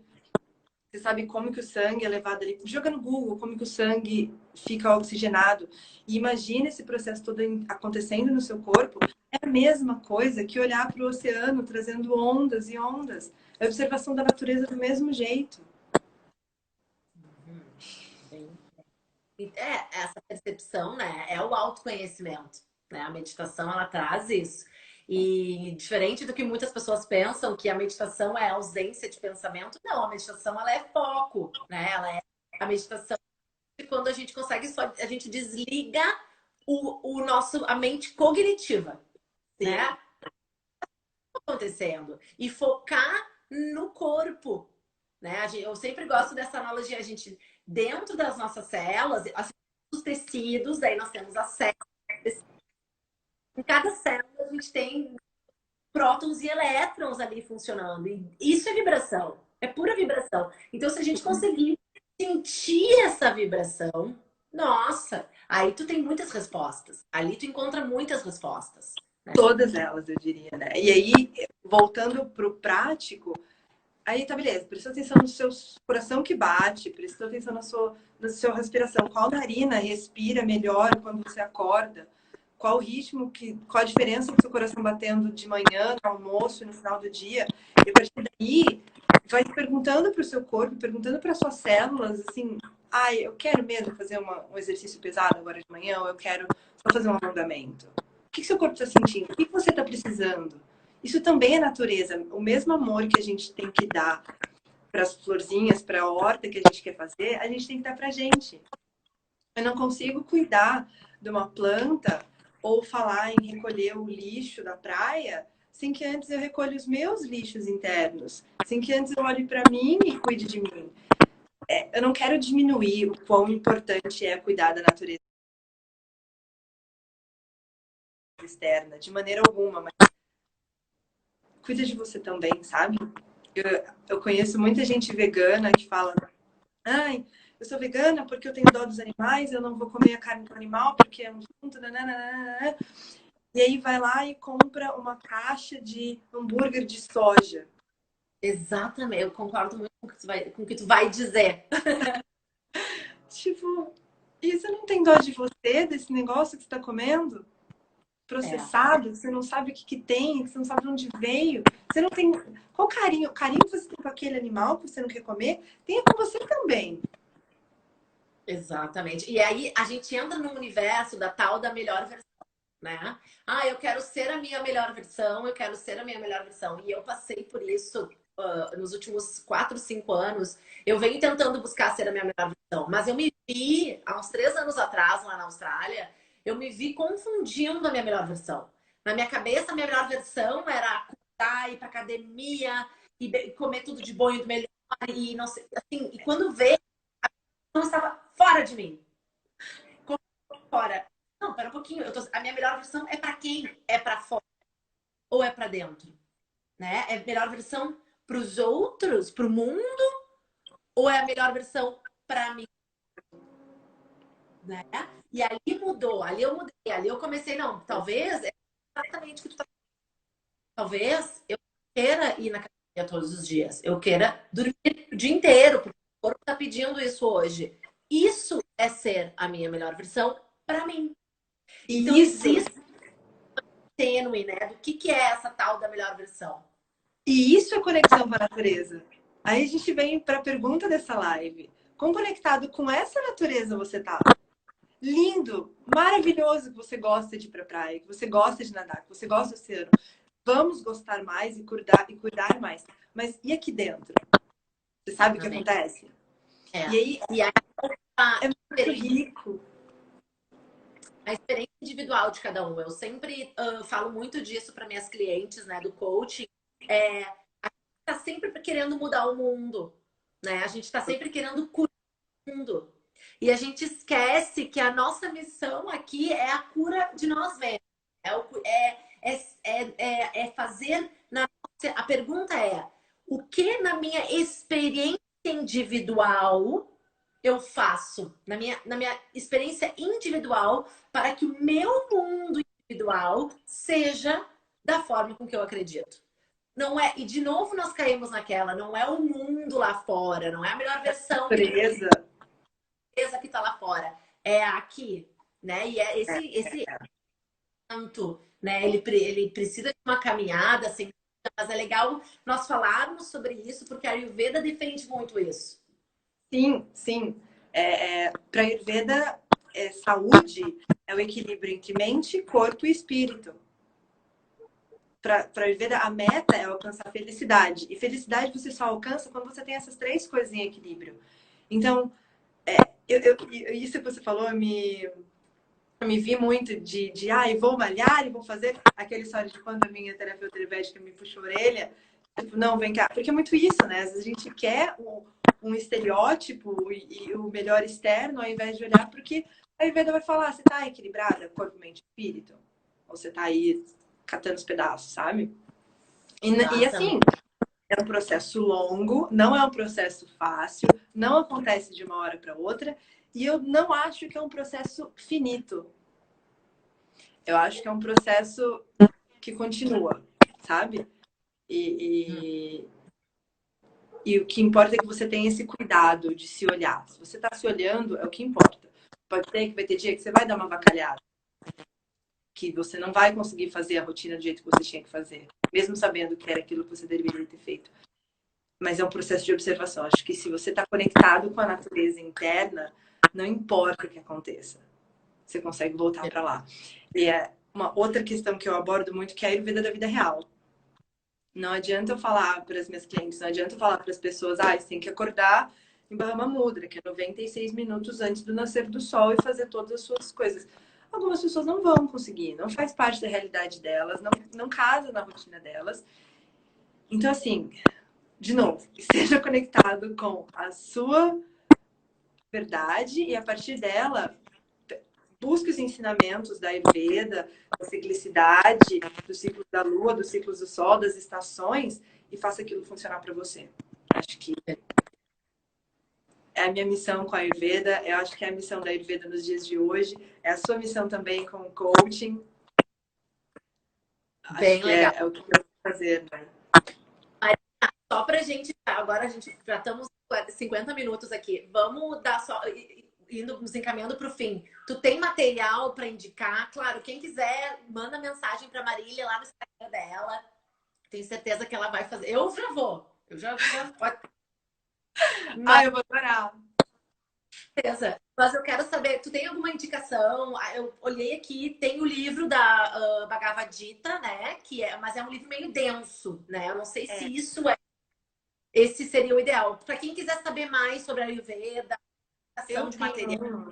Você sabe como que o sangue é levado ali? Joga no Google como que o sangue fica oxigenado. E imagina esse processo todo acontecendo no seu corpo. É a mesma coisa que olhar para o oceano trazendo ondas e ondas. É a observação da natureza do mesmo jeito. Bem, essa percepção, né? É o autoconhecimento, né? A meditação, ela traz isso. E diferente do que muitas pessoas pensam, que a meditação é ausência de pensamento, não, a meditação, ela é foco, né? Ela é a meditação quando a gente consegue só, a gente desliga a mente cognitiva, Sim. né? Acontecendo. E focar no corpo, né? Eu sempre gosto dessa analogia, a gente, dentro das nossas células, assim, os tecidos, daí nós temos as células. Em cada célula a gente tem prótons e elétrons ali funcionando. E isso é vibração, é pura vibração. Então, se a gente conseguir sentir essa vibração, nossa, aí tu tem muitas respostas. Ali tu encontra muitas respostas. Todas elas, eu diria, né? E aí, voltando pro prático, aí tá beleza, presta atenção no seu coração que bate, presta atenção na sua respiração. Qual narina respira melhor quando você acorda? Qual o ritmo, qual a diferença do seu coração batendo de manhã, no almoço e no final do dia? E a partir daí, vai perguntando para o seu corpo, perguntando para suas células, assim, ai, eu quero mesmo fazer um exercício pesado agora de manhã, ou eu quero só fazer um alongamento. O que seu corpo está sentindo? O que você está precisando? Isso também é natureza. O mesmo amor que a gente tem que dar para as florzinhas, para a horta que a gente quer fazer, a gente tem que dar para a gente. Eu não consigo cuidar de uma planta ou falar em recolher o lixo da praia sem que antes eu recolha os meus lixos internos, sem que antes eu olhe para mim e cuide de mim. Eu não quero diminuir o quão importante é cuidar da natureza externa, de maneira alguma, mas cuida de você também, sabe? Eu conheço muita gente vegana que fala: ai, eu sou vegana porque eu tenho dó dos animais, eu não vou comer a carne do animal porque é um junto, nananana. E aí vai lá e compra uma caixa de hambúrguer de soja. Exatamente, eu concordo muito com o que tu vai dizer. Tipo, e você não tem dó de você, desse negócio que você está comendo? É, Processado, você não sabe o que, que tem, você não sabe de onde veio. Você não tem. Qual carinho? O carinho que você tem com aquele animal que você não quer comer, tenha com você também. exatamente. E aí a gente entra no universo da tal da melhor versão, né? Ah, eu quero ser a minha melhor versão, eu quero ser a minha melhor versão. E eu passei por isso nos últimos 4, 5 anos. Eu venho tentando buscar ser a minha melhor versão, mas eu me vi, há uns 3 anos atrás, lá na Austrália, eu me vi confundindo a minha melhor versão. Na minha cabeça, a minha melhor versão era acordar, ir pra academia, e comer tudo de bom e do melhor, e não sei, assim, e quando veio, não estava fora de mim. Fora. Não, pera um pouquinho. A minha melhor versão é para quem? É para fora ou é para dentro? Né? É a melhor versão para os outros, para o mundo, ou é a melhor versão para mim? Né? E ali mudou, ali eu mudei, ali eu comecei, não, talvez é exatamente o que tu tá. Talvez eu queira ir na academia todos os dias, eu queira dormir o dia inteiro, porque o corpo tá pedindo isso hoje. Isso é ser a minha melhor versão para mim. Então Isso. existe tênue, né? Do que é essa tal da melhor versão? E isso é conexão com a natureza. Aí a gente vem para a pergunta dessa live. Quão conectado com essa natureza você tá? Lindo, maravilhoso que você gosta de ir pra praia, que você gosta de nadar, que você gosta do oceano. Vamos gostar mais e cuidar mais. Mas e aqui dentro? Você sabe o que Amém. acontece? É. E aí E aí é muito rico. a experiência individual de cada um. Eu sempre falo muito disso para minhas clientes, né, do coaching. A gente está sempre querendo mudar o mundo, né? A gente está sempre querendo curar o mundo. E a gente esquece que a nossa missão aqui é a cura de nós mesmos. É fazer. A pergunta é: o que na minha experiência individual eu faço, na minha experiência individual, para que o meu mundo individual seja da forma com que eu acredito? Não é, e de novo nós caímos naquela, não é o mundo lá fora, não é a melhor versão que Natureza. empresa que está lá fora, é aqui, né? E é esse tanto, né? Ele precisa de uma caminhada, assim, mas é legal nós falarmos sobre isso, porque a Ayurveda defende muito isso. Sim, sim. Para Ayurveda, saúde é o equilíbrio entre mente, corpo e espírito. Para Ayurveda, a meta é alcançar felicidade. E felicidade você só alcança quando você tem essas três coisas em equilíbrio. Então, isso que você falou me vi muito eu vou malhar e vou fazer aquela história de quando a minha terapeuta ayurvédica me puxou a orelha. Tipo, não, vem cá. Porque é muito isso, né? Às vezes a gente quer um estereótipo e o melhor externo, ao invés de olhar porque a Ayurveda vai falar, você tá equilibrada, corpo, mente e espírito? Ou você tá aí catando os pedaços, sabe? E assim, Exatamente. é um processo longo, não é um processo fácil, não acontece de uma hora para outra, e eu não acho que é um processo finito. Eu acho que é um processo que continua, sabe? E, e o que importa é que você tenha esse cuidado de se olhar. Se você está se olhando, é o que importa. Pode ser que vai ter dia que você vai dar uma avacalhada, que você não vai conseguir fazer a rotina do jeito que você tinha que fazer, mesmo sabendo que era aquilo que você deveria ter feito. Mas é um processo de observação. Acho que se você está conectado com a natureza interna, não importa o que aconteça, você consegue voltar para lá. E é uma outra questão que eu abordo muito, que é a Ayurveda da vida real. Não adianta eu falar para as minhas clientes, não adianta eu falar para as pessoas, você tem que acordar em Brahma Mudra, que é 96 minutos antes do nascer do sol e fazer todas as suas coisas. Algumas pessoas não vão conseguir, não faz parte da realidade delas, não casa na rotina delas. Então, assim, de novo, esteja conectado com a sua verdade e a partir dela busque os ensinamentos da Ayurveda, da ciclicidade, dos ciclos da lua, dos ciclos do sol, das estações e faça aquilo funcionar para você. Acho que é a minha missão com a Ayurveda, eu acho que é a missão da Ayurveda nos dias de hoje, é a sua missão também com o coaching. Acho Bem que legal. é o que eu vou fazer, né? Só pra gente, agora a gente já estamos 50 minutos aqui. Vamos dar só indo nos encaminhando para o fim. Tu tem material para indicar? Claro, quem quiser, manda mensagem para Marília lá no Instagram dela. Tenho certeza que ela vai fazer. Eu já vou. Eu já pode. Eu vou adorar. Certeza. Mas eu quero saber, tu tem alguma indicação? Eu olhei aqui, tem o livro da Bhagavad Gita, né? Mas é um livro meio denso, né? Eu não sei se esse seria o ideal. Para quem quiser saber mais sobre a Ayurveda, ação Eu de material.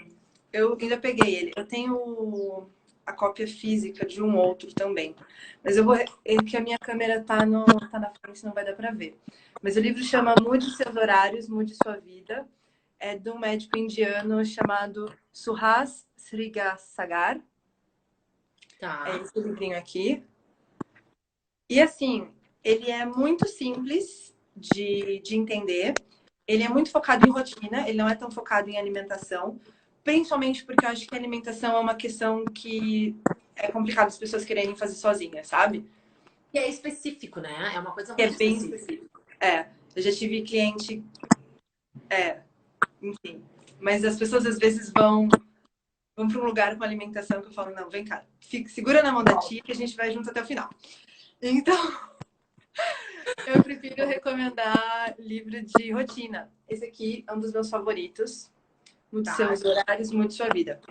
eu ainda peguei ele. Eu tenho a cópia física de um outro também. Mas eu vou. É que a minha câmera tá na frente, não vai dar para ver. Mas o livro chama Mude Seus Horários, Mude Sua Vida. É de um médico indiano chamado Suhas Srigasagar. É Tá. esse livrinho aqui. E assim, ele é muito simples de entender. Ele é muito focado em rotina, ele não é tão focado em alimentação. Principalmente porque eu acho que a alimentação é uma questão que é complicado as pessoas quererem fazer sozinhas, sabe? E é específico, né? É uma coisa Que é muito bem específica. específico. É, eu já tive cliente, enfim. Mas as pessoas às vezes vão para um lugar com alimentação que eu falo, não, vem cá, fica, segura na mão da tia que a gente vai junto até o final. Então, eu prefiro recomendar livro de rotina. Esse aqui é um dos meus favoritos. Mude Tá? seus horários, mude sua vida.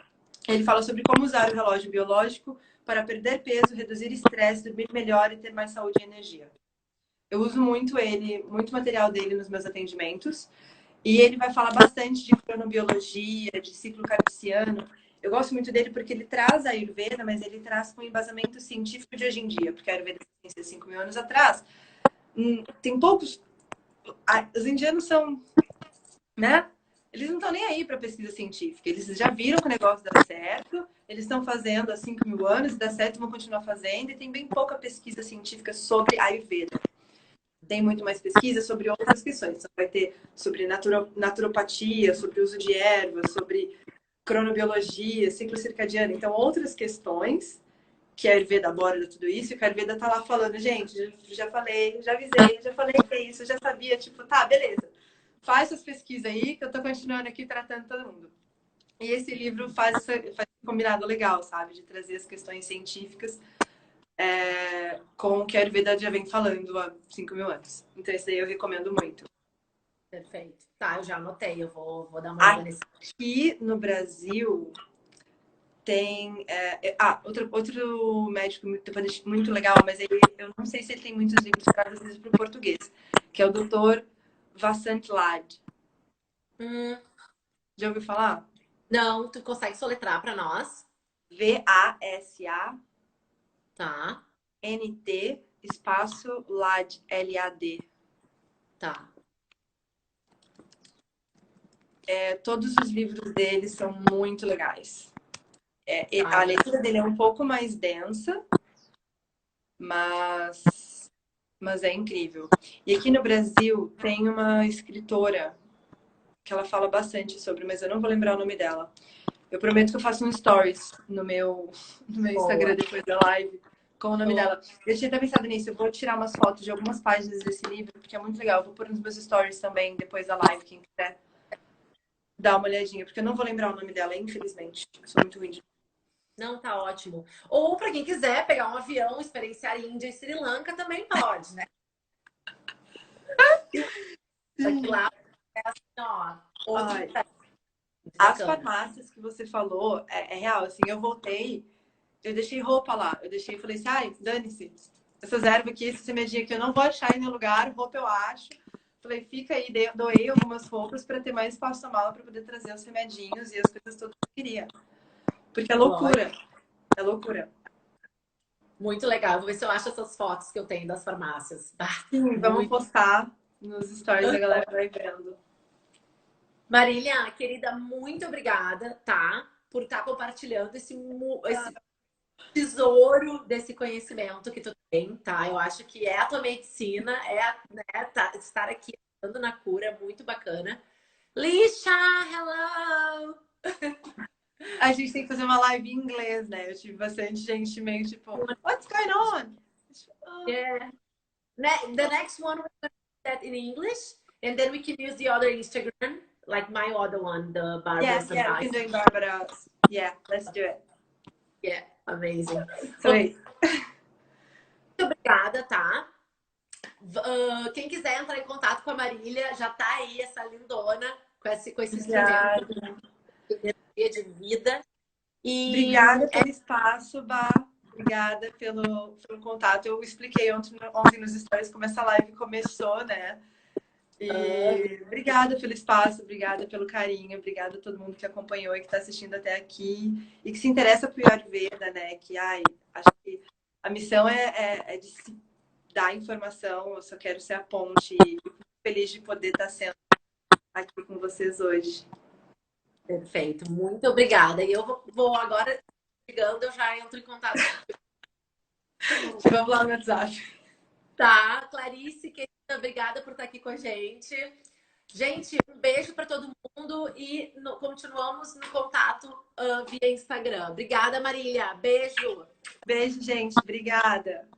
Ele fala sobre como usar o relógio biológico para perder peso, reduzir estresse, dormir melhor e ter mais saúde e energia. Eu uso muito ele, muito material dele nos meus atendimentos. E ele vai falar bastante de cronobiologia, de ciclo kardeciano. Eu gosto muito dele porque ele traz a Ayurveda, mas ele traz com embasamento científico de hoje em dia. Porque a Ayurveda é 5 mil anos atrás. Tem poucos... Os indianos são, né? Eles não estão nem aí para pesquisa científica. Eles já viram que o negócio dá certo. Eles estão fazendo há 5 mil anos, dá certo, vão continuar fazendo. E tem bem pouca pesquisa científica sobre Ayurveda. Tem muito mais pesquisa sobre outras questões. Então, vai ter sobre naturopatia, sobre uso de ervas, sobre cronobiologia, ciclo circadiano. Então, outras questões que a Ayurveda aborda tudo isso, e que a Ayurveda tá lá falando, gente, já falei, já avisei, já falei que é isso, já sabia, tipo, tá, beleza. Faz suas pesquisas aí, que eu tô continuando aqui tratando todo mundo. E esse livro faz um combinado legal, sabe? De trazer as questões científicas com o que a Ayurveda já vem falando há 5 mil anos. Então, esse daí eu recomendo muito. Perfeito. Tá, eu já anotei, eu vou dar uma olhada nesse. Aqui no Brasil tem. Outro médico muito legal, mas eu não sei se ele tem muitos livros traduzidos para o português, que é o Dr. Vasant Lad. Hum, Já ouviu falar? não, tu consegue soletrar para nós? Vasant, Tá, espaço Lad, Lad. tá. Todos os livros dele são muito legais. Tá, A leitura dele é um pouco mais densa, mas é incrível. E aqui no Brasil tem uma escritora que ela fala bastante sobre, mas eu não vou lembrar o nome dela. Eu prometo que eu faço um stories no meu Instagram boa. depois da live com o nome dela. Eu tinha até pensado nisso, eu vou tirar umas fotos de algumas páginas desse livro, porque é muito legal. Eu vou pôr nos meus stories também depois da live, quem quiser dar uma olhadinha, porque eu não vou lembrar o nome dela, infelizmente. Eu sou muito ruim de... Não, tá ótimo. Ou para quem quiser pegar um avião, experienciar Índia e Sri Lanka, também pode, né? Só que lá é assim, ó, outro Ai, as bacana. farmácias que você falou, é real, assim, eu voltei, eu deixei roupa lá, falei assim, ai, dane-se, essas ervas aqui, esse remedinho aqui, eu não vou achar em nenhum lugar, roupa eu acho. Falei, fica aí, doei algumas roupas para ter mais espaço na mala para poder trazer os remedinhos e as coisas todas que eu queria. Porque é loucura, é loucura. Muito legal. Vou ver se eu acho essas fotos que eu tenho das farmácias. Bah, Sim, vamos muito. postar nos stories, a galera vai vendo. Marília, querida, muito obrigada, tá? Por estar compartilhando esse tesouro desse conhecimento que tu tem, tá? Eu acho que é a tua medicina, né, estar aqui ajudando na cura, é muito bacana. Lisha, hello! A gente tem que fazer uma live em inglês, né? Eu tive bastante gente meio tipo, what's going on? Yeah. The next one we're gonna do that in English, and then we can use the other Instagram, like my other one, the Barbara Yeah, we Sampai. can do Barbara. Yeah, let's do it. Yeah, amazing. Sweet. Muito obrigada, tá? Quem quiser entrar em contato com a Marília, já tá aí essa lindona com esse instrumento Obrigada. de energia de vida. E Obrigada pelo espaço, Bá. Obrigada pelo contato. Eu expliquei ontem nos stories como essa live começou, né? E obrigada pelo espaço, obrigada pelo carinho, obrigada a todo mundo que acompanhou e que está assistindo até aqui e que se interessa por Ayurveda, né? Que, acho que a missão é de se dar informação, eu só quero ser a ponte e fico feliz de poder estar sendo aqui com vocês hoje. perfeito, muito obrigada. E eu vou agora, ligando, eu já entro em contato. Vamos lá no WhatsApp. Tá, Clarice, querida, obrigada por estar aqui com a gente. Gente, um beijo para todo mundo. mundo e continuamos no contato via Instagram. Obrigada, Marília. Beijo. Beijo, gente. Obrigada.